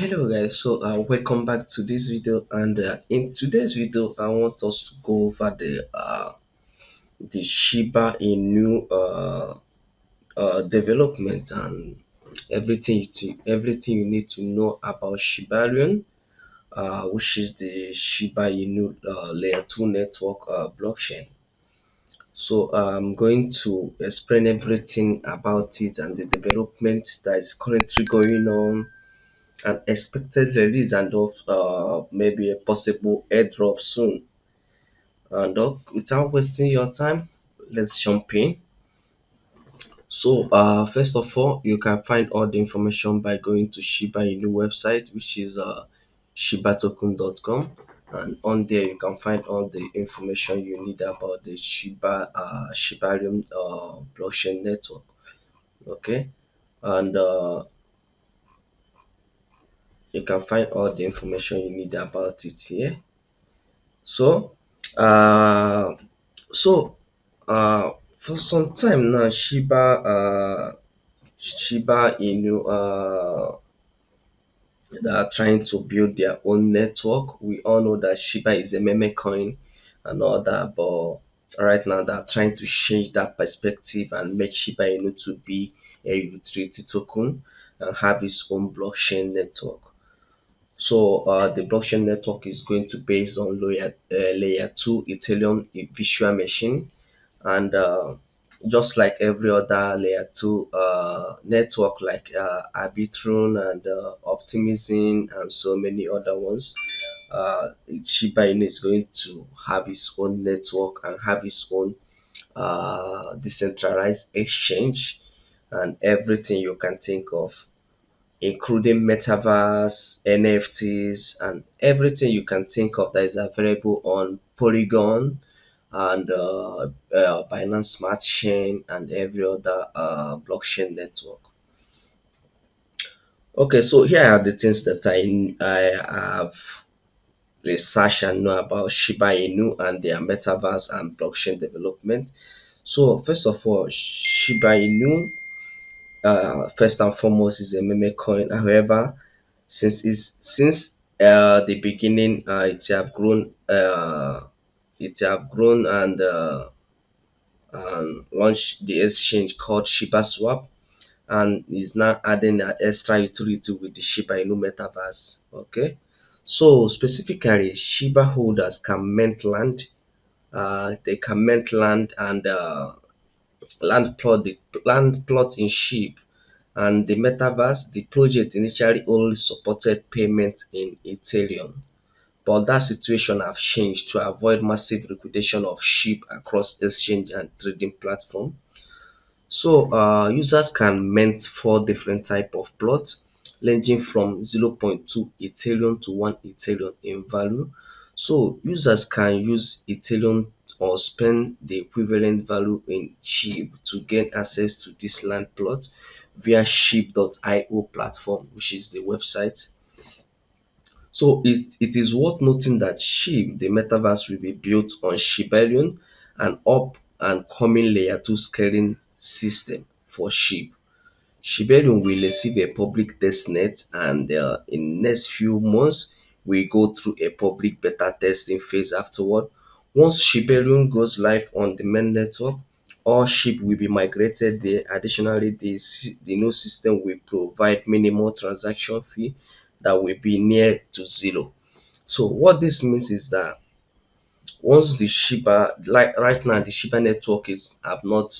Hello guys, welcome back to this video, and in today's video I want us to go over the Shiba Inu development and everything you need to know about Shibarium, which is the Shiba Inu layer 2 network blockchain. So I'm going to explain everything about it and the development that is currently going on, an expected release, and of maybe a possible airdrop soon. And without wasting your time, let's jump in. So first of all, you can find all the information by going to Shiba Inu website, which is shibatoken.com, and on there you can find all the information you need about the Shibarium blockchain network. Okay, and you can find all the information you need about it here. So, uh, so for some time now, Shiba Inu they are trying to build their own network. We all know that Shiba is a meme coin and all that, but right now they're trying to change that perspective and make Shiba Inu to be a utility token and have its own blockchain network. So the blockchain network is going to based on layer 2 Ethereum virtual machine, and just like every other layer 2 network like Arbitrum and Optimism and so many other ones, Shiba Inu is going to have its own network and have its own decentralized exchange and everything you can think of, including metaverse, NFTs, and everything you can think of that is available on Polygon and Binance Smart Chain and every other blockchain network. Okay, so here are the things that I have researched and know about Shiba Inu and their metaverse and blockchain development. So first of all, Shiba Inu, first and foremost, is a meme coin. However, since it's, since the beginning, it have grown and launched the exchange called Shiba Swap, and is now adding an extra utility with the Shiba Inu metaverse. Okay, so specifically, Shiba holders can mint land. They can mint land and land plot in SHIB, and the metaverse. The project initially only supported payment in Ethereum, but that situation have changed to avoid massive liquidation of SHIB across exchange and trading platform. So users can mint four different type of plots ranging from zero point 0.2 Ethereum to 1 Ethereum in value. So users can use Ethereum or spend the equivalent value in SHIB to gain access to this land plot via shib.io platform, which is the website. So it is worth noting that SHIB, the metaverse, will be built on Shibarium, an up and coming layer 2 scaling system for SHIB. Shibarium will receive a public testnet, and in next few months we go through a public beta testing phase afterward. Once Shibarium goes live on the main network, all SHIB will be migrated there. Additionally, the new system will provide minimal transaction fee that will be near to zero. So what this means is that once the Shiba, like right now, the Shiba network is have not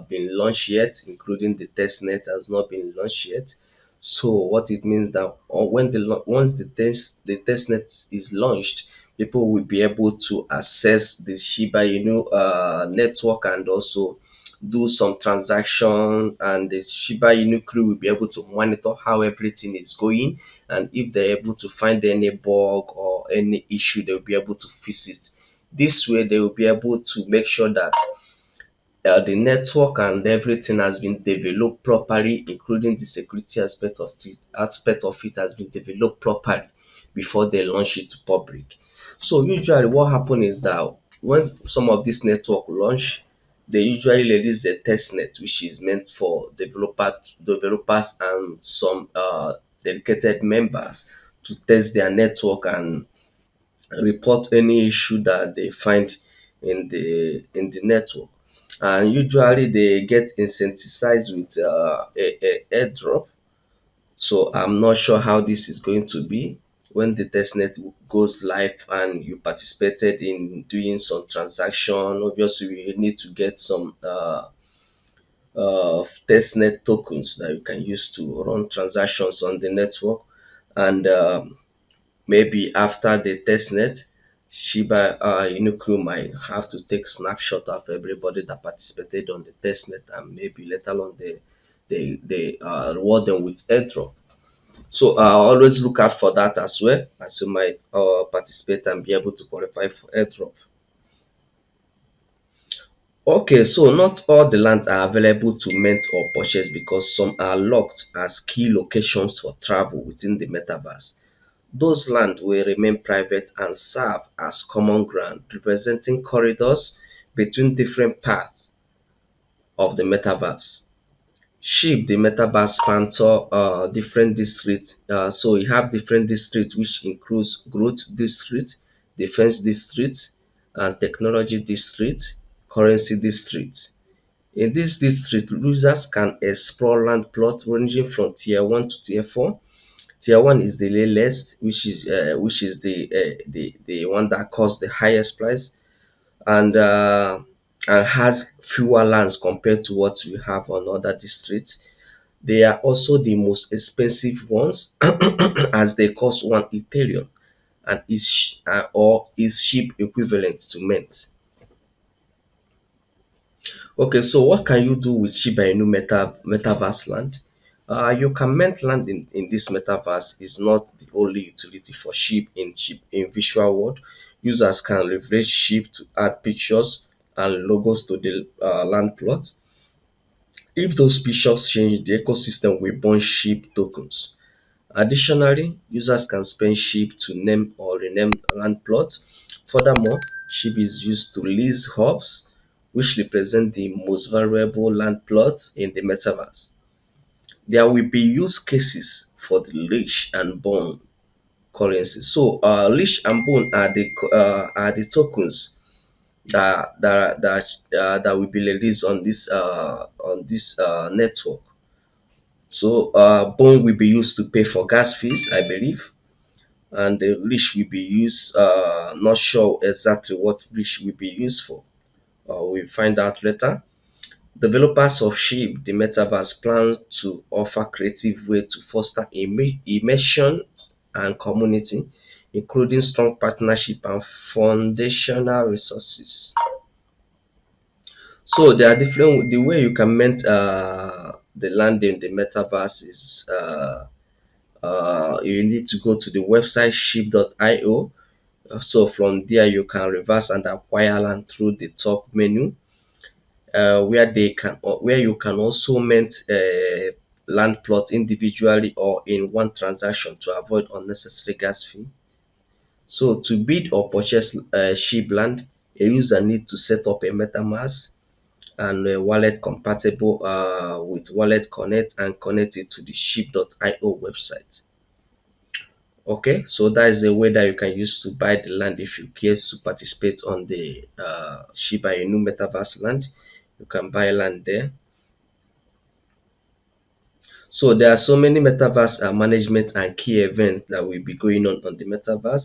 been launched yet, including the testnet has not been launched yet. So what it means that when once the testnet is launched, people will be able to access the Shiba Inu network and also do some transaction, and the Shiba Inu crew will be able to monitor how everything is going, and if they're able to find any bug or any issue, they'll be able to fix it. This way, they will be able to make sure that the network and everything has been developed properly, including the security aspect of it has been developed properly before they launch it to public. So usually, what happens is that when some of this network launch, they usually release the testnet, which is meant for developers and some dedicated members. to test their network and report any issue that they find in the network. And usually they get incentivized with a airdrop. So I'm not sure how this is going to be when the testnet goes live and you participated in doing some transaction. Obviously, you need to get some testnet tokens that you can use to run transactions on the network. And maybe after the testnet, Shiba Inu crew might have to take snapshot of everybody that participated on the testnet, and maybe later on they reward them with airdrop. So always look out for that as well, as you might participate and be able to qualify for airdrop. Okay, so not all the lands are available to rent or purchase because some are locked as key locations for travel within the metaverse. Those lands will remain private and serve as common ground, representing corridors between different parts of the metaverse. Shape the metaverse sponsor different districts. So you have different districts which includes growth district, defense district, and technology district, currency district. In this district, users can explore land plots ranging from tier 1 to tier 4. Tier 1 is the lowest, which is the one that costs the highest price, and has fewer lands compared to what we have on other districts. They are also the most expensive ones as they cost 1 ethereum and is cheap equivalent to mint. Okay, so what can you do with Shiba Inu metaverse land? You can mint land in this metaverse is not the only utility for SHIB in visual world. Users can leverage SHIB to add pictures and logos to the land plot. If those pictures change, the ecosystem will burn SHIB tokens. Additionally, users can spend SHIB to name or rename land plots. Furthermore, SHIB is used to lease hubs, which represent the most valuable land plots in the metaverse. There will be use cases for the leash and bone currency. So, leash and bone are the tokens that will be released on this network. So, bone will be used to pay for gas fees, I believe, and the leash will be used. Not sure exactly what leash will be used for. We'll find out later. Developers of SHIB, the metaverse, plan to offer creative ways to foster immersion and community, including strong partnership and foundational resources. So there are different the way you can mint the land in the metaverse is you need to go to the website ship.io. So from there you can reverse and acquire land through the top menu, where you can also mint land plots individually or in one transaction to avoid unnecessary gas fee. So to bid or purchase SHIB land, a user needs to set up a MetaMask and a wallet compatible with Wallet Connect and connect it to the ship.io website. Okay, so that is the way that you can use to buy the land if you care to participate on the Shiba Inu Metaverse land. You can buy land there. So there are so many metaverse management and key events that will be going on the metaverse,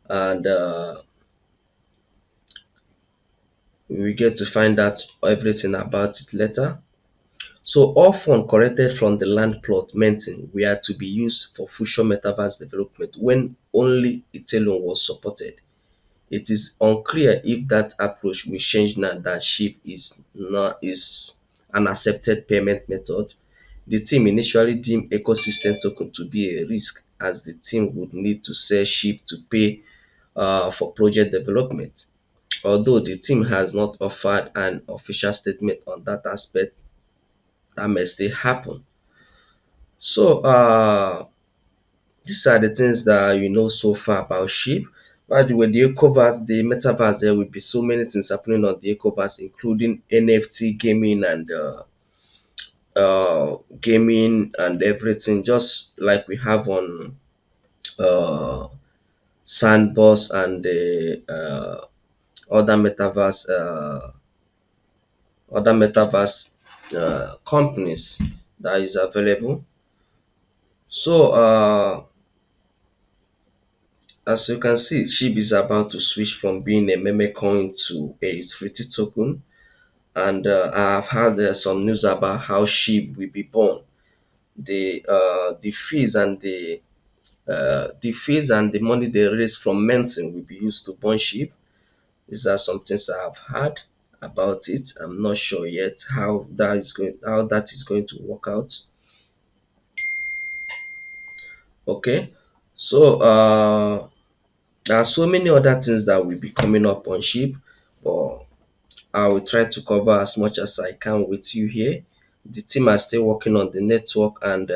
and we get to find out everything about it later. So all funds collected from the land plot minting were to be used for future metaverse development when only Ethereum was supported. It is unclear if that approach will change now that SHIB is an accepted payment method. The team initially deemed ecosystem token to be a risk, as the team would need to sell SHIB to pay for project development. Although the team has not offered an official statement on that aspect, that may still happen. So these are the things that you know so far about SHIB. By the way, the Ecoverse, the metaverse, there will be so many things happening on the Ecoverse, including NFT gaming and everything, just like we have uh, Sandbox and the other metaverse companies that is available. So as you can see, SHIB is about to switch from being a meme coin to a utility token, and I've had some news about how SHIB will be born. The fees and the money they raise from minting will be used to burn SHIB. These are some things I've heard about it. I'm not sure yet how that is going to work out. Okay, so there are so many other things that will be coming up on SHIB, but I will try to cover as much as I can with you here. The team are still working on the network, and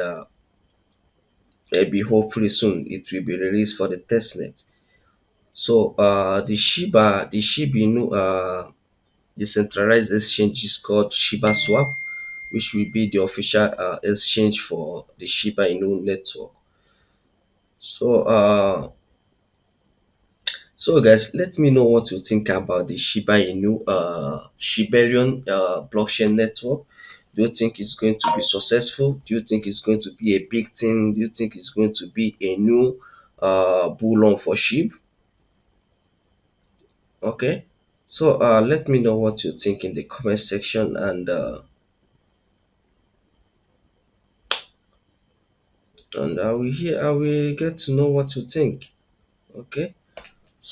maybe hopefully soon it will be released for the testnet. So the SHIBA Inu decentralized exchange is called SHIBA Swap, which will be the official exchange for the SHIBA Inu network. So guys, let me know what you think about the SHIBA Inu Shibarium blockchain network. Do you think it's going to be successful? Do you think it's going to be a big thing? Do you think it's going to be a new bull for SHIB? Okay. So let me know what you think in the comment section, and I will get to know what you think. Okay.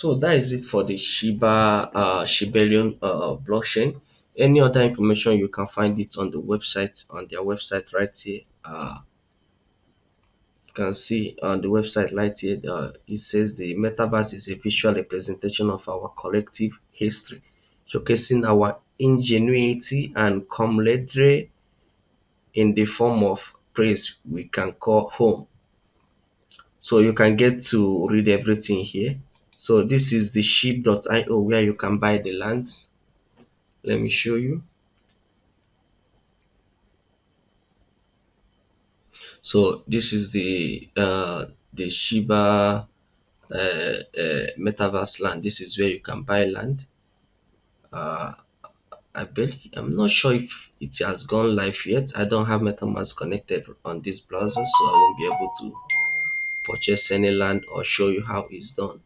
So that is it for the Shibarium blockchain. Any other information, you can find it on the website, on their website right here. You can see on the website right here. It says the metaverse is a visual representation of our collective history, showcasing our ingenuity and camaraderie in the form of place we can call home. So you can get to read everything here. So this is the sheep.io where you can buy the land. Let me show you. So this is the Shiba metaverse land. This is where you can buy land. Uh, I'm not sure if it has gone live yet. I don't have MetaMask connected on this browser, so I won't be able to purchase any land or show you how it's done.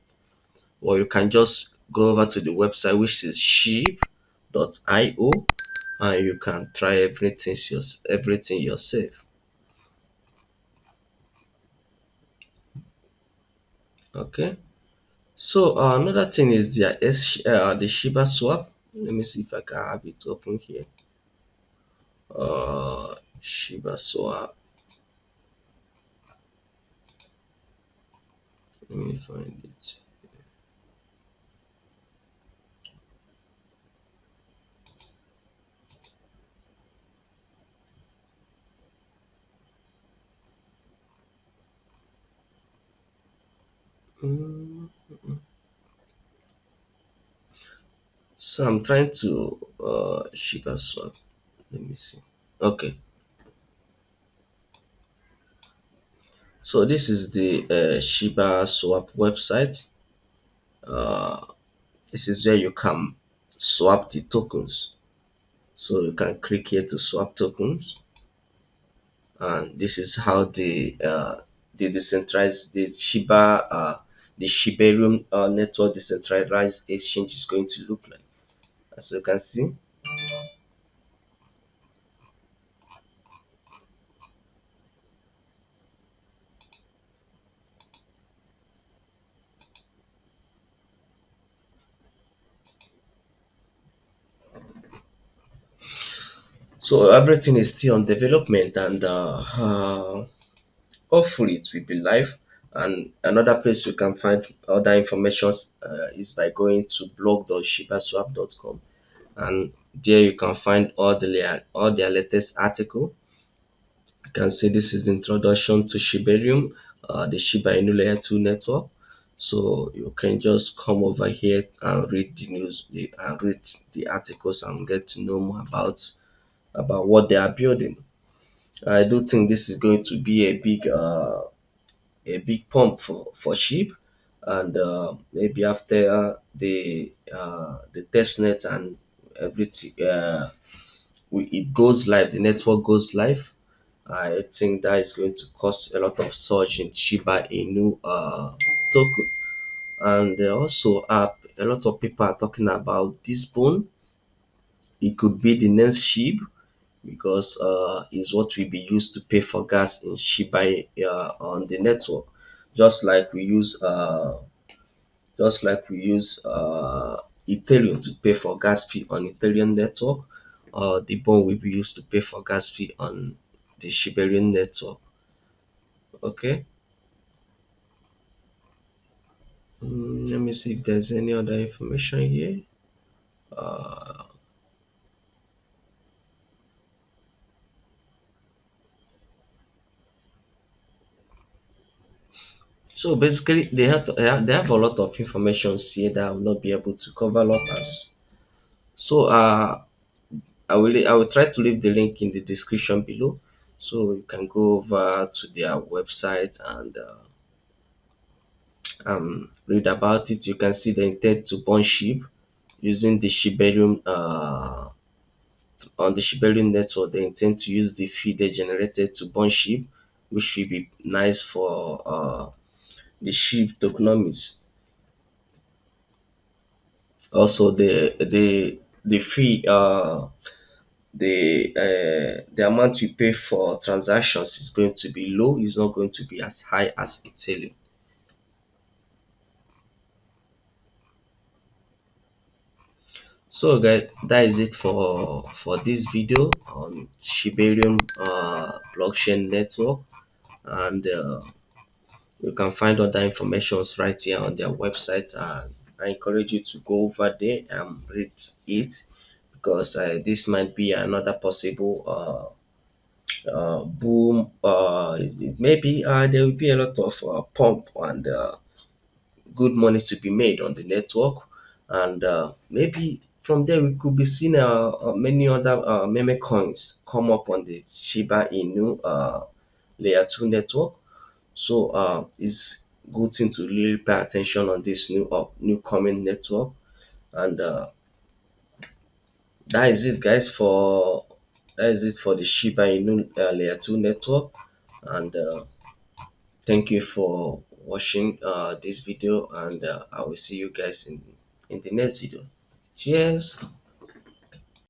Or you can just go over to the website, which is sheep.io, and you can try everything yourself. Okay. So another thing is the Shiba swap. Let me see if I can have it open here. Shiba swap. Let me find it. Mm, So I'm trying to Shiba swap. Let me see. Okay. So this is the Shiba swap website. Uh, this is where you can swap the tokens. So you can click here to swap tokens, and this is how the decentralized the Shibarium network decentralized exchange is going to look like. As you can see, so everything is still on development, and hopefully it will be live. And another place you can find other information is by going to blog.shibaswap.com, and there you can find all their latest article. You can see this is the introduction to Shibarium, the Shiba Inu Layer 2 network. So you can just come over here and read and read the articles and get to know more about what they are building. I do think this is going to be a big a big pump for sheep, and maybe after the test net and everything, it goes live, the network goes live. I think that is going to cause a lot of surge in Shiba Inu token. And also, a lot of people are talking about this bone. It could be the next SHIB because is what will be used to pay for gas in Shiba on the network, just like we use Ethereum to pay for gas fee on Ethereum network. The bond will be used to pay for gas fee on the Shibarium network. Okay. Let me see if there's any other information here. Uh, so basically, they have a lot of information here that I will not be able to cover a lot as. So I will try to leave the link in the description below, so you can go over to their website and read about it. You can see the intent to burn sheep using the Shibarium on the Shibarium network. They intend to use the feed they generated to burn sheep, which will be nice for the sheep tokenomics. Also, the fee the amount you pay for transactions is going to be low. It's not going to be as high as Ethereum. So guys, that is it for this video on Shibarium blockchain network, and you can find other information right here on their website. And I encourage you to go over there and read it, because this might be another possible boom. Maybe there will be a lot of pump and good money to be made on the network, and maybe from there we could be seeing many other meme coins come up on the Shiba Inu layer 2 network. So it's good thing to really pay attention on this new coming network. And that is it, guys. That is it for the Shiba Inu layer 2 network. And thank you for watching this video, and I will see you guys in the next video. Cheers.